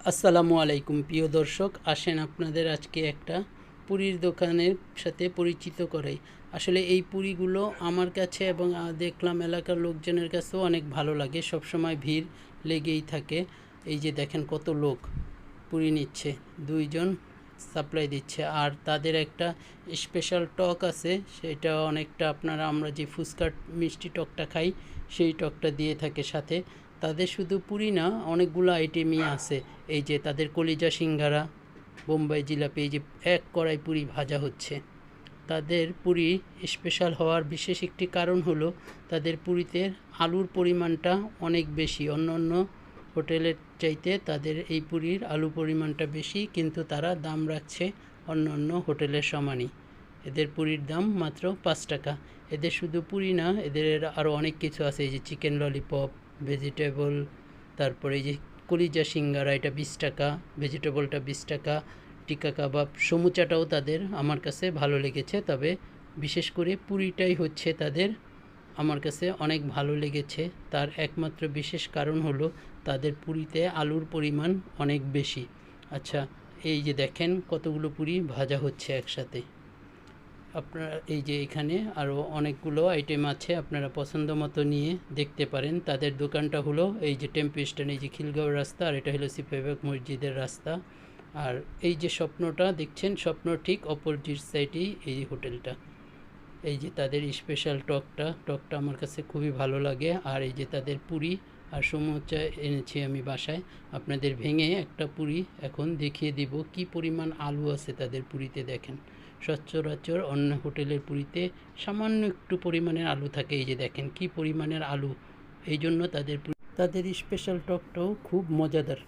আসসালামু আলাইকুম প্রিয় দর্শক, আসেন আপনাদের আজকে একটা পুরীর দোকানের সাথে পরিচিত করাই। আসলে এই পুরিগুলো আমার কাছে এবং দেখলাম এলাকার লোকজনের কাছেও অনেক ভালো লাগে, সবসময় ভিড় লেগেই থাকে। এই যে দেখেন কত লোক পুরি নিচ্ছে, দুইজন সাপ্লাই দিচ্ছে। আর তাদের একটা স্পেশাল টক আছে, সেটা অনেকটা আমরা যে ফুচকার মিষ্টি টকটা খাই সেই টকটা দিয়ে থাকে সাথে। তাদের শুধু পুরি না, অনেকগুলো আইটেমই আছে। এই যে তাদের কলিজা সিঙ্গারা, বোম্বাই জিলাপি, এই যে এক কড়াই পুরি ভাজা হচ্ছে। তাদের পুরি স্পেশাল হওয়ার বিশেষ একটি কারণ হলো তাদের পুরিতে আলুর পরিমাণটা অনেক বেশি। অন্য অন্য হোটেলের চাইতে তাদের এই পুরির আলু পরিমাণটা বেশি, কিন্তু তারা দাম রাখছে অন্য অন্য হোটেলের সমানই। এদের পুরির দাম মাত্র 5 টাকা। এদের শুধু পুরি না, এদের আরও অনেক কিছু আছে। এই যে চিকেন ললিপপ, ভেজিটেবল, তারপরে এই যে কলিজা সিঙ্গারা, এটা 20 টাকা, ভেজিটেবলটা 20 টাকা, টিক্কা কাবাব, সমুচাটাও তাদের আমার কাছে ভালো লেগেছে। তবে বিশেষ করে পুরিটাই হচ্ছে তাদের আমার কাছে অনেক ভালো লেগেছে। তার একমাত্র বিশেষ কারণ হলো তাদের পুরিতে আলুর পরিমাণ অনেক বেশি। আচ্ছা, এই যে দেখেন কতগুলো পুরি ভাজা হচ্ছে একসাথে। আপনারা এই যে এখানে আরও অনেকগুলো আইটেম আছে, আপনারা পছন্দ মতো নিয়ে দেখতে পারেন। তাদের দোকানটা হলো এই যে টেম্পু স্ট্যান্ড, এই যে খিলগাঁও রাস্তা, আর এটা হলো সিপাহীবাগ মসজিদের রাস্তা। আর এই যে স্বপ্নটা দেখছেন, স্বপ্ন ঠিক অপোজিট সাইডেই এই হোটেলটা। এই যে তাদের স্পেশাল টকটা আমার কাছে খুবই ভালো লাগে। আর এই যে তাদের পুরি আর সমুচা এনেছি আমি বাসায়। আপনাদের ভেঙে একটা পুরি এখন দেখিয়ে দিব কি পরিমাণ আলু আছে তাদের পুরিতে। দেখেন, সচরাচর অন্য হোটেলের পুরিতে সামান্য একটু পরিমাণের আলু থাকে, এই যে দেখেন কি পরিমাণের আলু। এই জন্য তাদের স্পেশাল টকটাও খুব মজাদার।